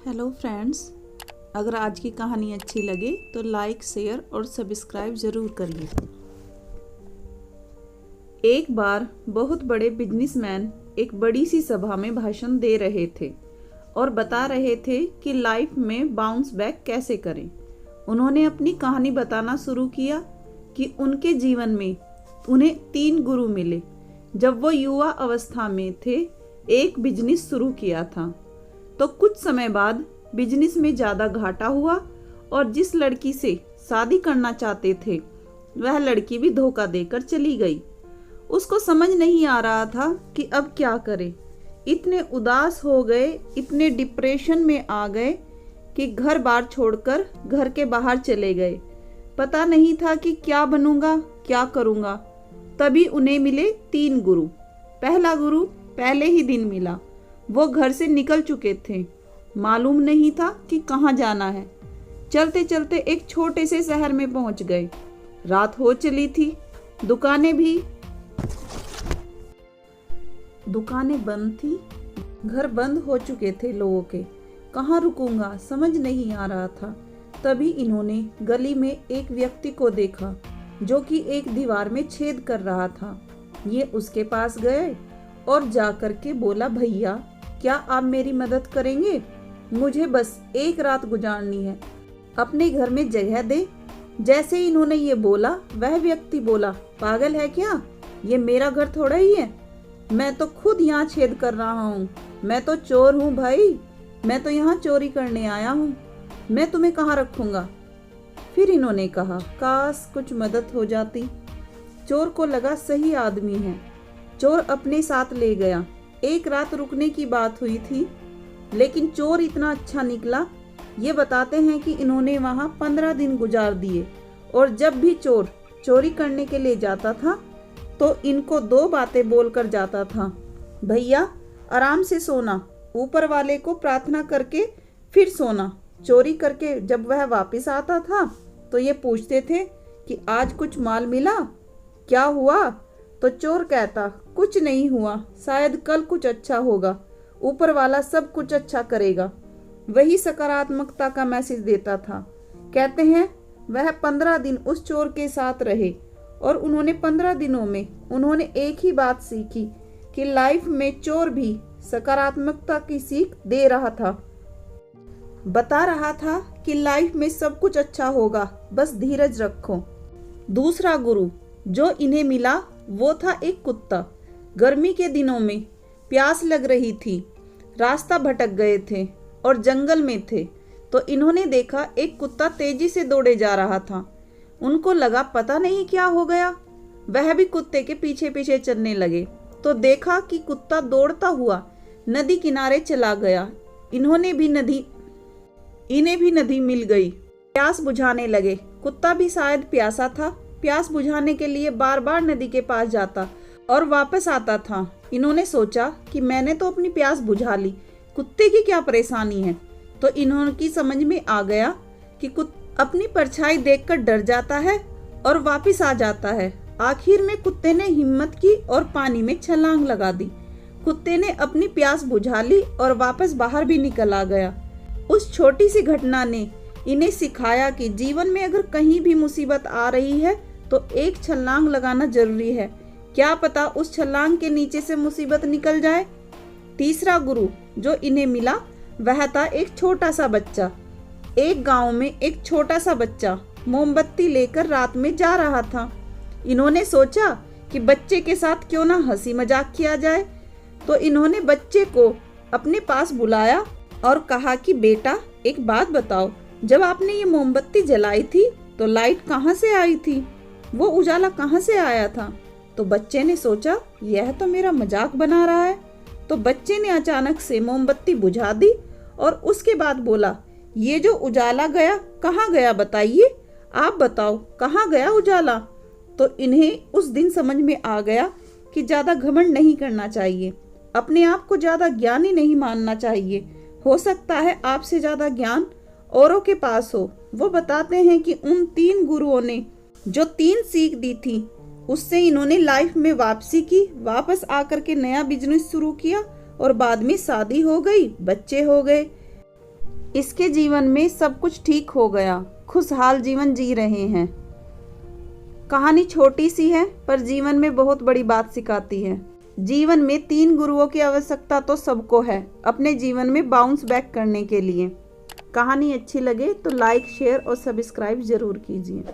Hello friends, अगर आज की कहानी अच्छी लगे तो लाइक, शेयर और सब्सक्राइब ज़रूर करिए। एक बार बहुत बड़े बिजनेसमैन एक बड़ी सी सभा में भाषण दे रहे थे और बता रहे थे कि लाइफ में बाउंस बैक कैसे करें। उन्होंने अपनी कहानी बताना शुरू किया कि उनके जीवन में उन्हें 3 गुरु मिले जब वो युवा अवस्था में थे। एक बिजनेस शुरू किया था तो कुछ समय बाद बिजनेस में ज़्यादा घाटा हुआ और जिस लड़की से शादी करना चाहते थे वह लड़की भी धोखा देकर चली गई। उसको समझ नहीं आ रहा था कि अब क्या करे। इतने उदास हो गए, इतने डिप्रेशन में आ गए कि घर बार छोड़कर घर के बाहर चले गए। पता नहीं था कि क्या बनूंगा, क्या करूंगा। तभी उन्हें मिले 3 गुरु। पहला गुरु पहले ही दिन मिला। वो घर से निकल चुके थे, मालूम नहीं था कि कहाँ जाना है। चलते चलते एक छोटे से शहर में पहुंच गए। रात हो चली थी, दुकानें बंद थी, घर बंद हो चुके थे लोगों के। कहाँ रुकूंगा समझ नहीं आ रहा था। तभी इन्होंने गली में एक व्यक्ति को देखा जो कि एक दीवार में छेद कर रहा था। ये उसके पास गए और जाकर के बोला, भैया क्या आप मेरी मदद करेंगे? मुझे बस एक रात गुजारनी है, अपने घर में जगह दे। जैसे ही इन्होंने ये बोला, वह व्यक्ति बोला, पागल है क्या? ये मेरा घर थोड़ा ही है, मैं तो खुद यहाँ छेद कर रहा हूँ। मैं तो चोर हूँ भाई, मैं तो यहाँ चोरी करने आया हूँ, मैं तुम्हें कहाँ रखूँगा। फिर इन्होंने कहा, काश कुछ मदद हो जाती। चोर को लगा सही आदमी है। चोर अपने साथ ले गया। एक रात रुकने की बात हुई थी, लेकिन चोर इतना अच्छा निकला। ये बताते हैं कि इन्होंने वहाँ 15 दिन गुजार दिए और जब भी चोर चोरी करने के लिए जाता था तो इनको 2 बातें बोलकर जाता था। भैया आराम से सोना, ऊपर वाले को प्रार्थना करके फिर सोना। चोरी करके जब वह वापस आता था तो ये पूछते थे कि आज कुछ माल मिला, क्या हुआ? तो चोर कहता, कुछ नहीं हुआ, शायद कल कुछ अच्छा होगा, ऊपर वाला सब कुछ अच्छा करेगा। वही सकारात्मकता का मैसेज देता था। कहते हैं वह 15 दिन उस चोर के साथ रहे और उन्होंने 15 दिनों में उन्होंने एक ही बात सीखी कि लाइफ में चोर भी सकारात्मकता की सीख दे रहा था। बता रहा था कि लाइफ में सब कुछ अच्छा होगा, बस धीरज रखो। दूसरा गुरु जो इन्हें मिला वो था एक कुत्ता। गर्मी के दिनों में प्यास लग रही थी, रास्ता भटक गए थे और जंगल में थे तो इन्होंने देखा एक कुत्ता तेजी से दौड़े जा रहा था। उनको लगा पता नहीं क्या हो गया। वह भी कुत्ते के पीछे पीछे चलने लगे तो देखा कि कुत्ता दौड़ता हुआ नदी किनारे चला गया। इन्हें भी नदी मिल गई। प्यास बुझाने लगे। कुत्ता भी शायद प्यासा था। प्यास बुझाने के लिए बार बार नदी के पास जाता और वापस आता था। इन्होंने सोचा कि मैंने तो अपनी प्यास बुझा ली, कुत्ते की क्या परेशानी है। तो इन्होंने समझ में आ गया कि अपनी परछाई देखकर डर जाता है और वापस आ जाता है। आखिर में कुत्ते ने हिम्मत की और पानी में छलांग लगा दी। कुत्ते ने अपनी प्यास बुझा ली और वापस बाहर भी निकल आ गया। उस छोटी सी घटना ने इन्हें सिखाया कि जीवन में अगर कहीं भी मुसीबत आ रही है तो एक छलांग लगाना जरूरी है। क्या पता उस छलांग के नीचे से मुसीबत निकल जाए। तीसरा गुरु जो इन्हें मिला वह था एक छोटा सा बच्चा। एक गांव में एक छोटा सा बच्चा मोमबत्ती लेकर रात में जा रहा था। इन्होंने सोचा कि बच्चे के साथ क्यों ना हंसी मजाक किया जाए। तो इन्होंने बच्चे को अपने पास बुलाया और कहा कि बेटा एक बात बताओ, जब आपने ये मोमबत्ती जलाई थी तो लाइट कहाँ से आई थी, वो उजाला कहाँ से आया था? तो बच्चे ने सोचा यह तो मेरा मजाक बना रहा है। तो बच्चे ने अचानक से मोमबत्ती बुझा दी और उसके बाद बोला, ये जो उजाला गया कहाँ गया बताइए, आप बताओ कहाँ गया उजाला। तो इन्हें उस दिन समझ में आ गया कि ज़्यादा घमंड नहीं करना चाहिए, अपने आप को ज़्यादा ज्ञानी नहीं मानना चाहिए। हो सकता है आपसे ज़्यादा ज्ञान औरों के पास हो। वो बताते हैं कि उन 3 गुरुओं ने जो 3 सीख दी थी उससे इन्होंने लाइफ में वापसी की, वापस आकर के नया बिजनेस शुरू किया और बाद में शादी हो गई, बच्चे हो गए। इसके जीवन में सब कुछ ठीक हो गया, खुशहाल जीवन जी रहे हैं। कहानी छोटी सी है पर जीवन में बहुत बड़ी बात सिखाती है। जीवन में 3 गुरुओं की आवश्यकता तो सबको है अपने जीवन में बाउंस बैक करने के लिए। कहानी अच्छी लगे तो लाइक, शेयर और सब्सक्राइब जरूर कीजिए।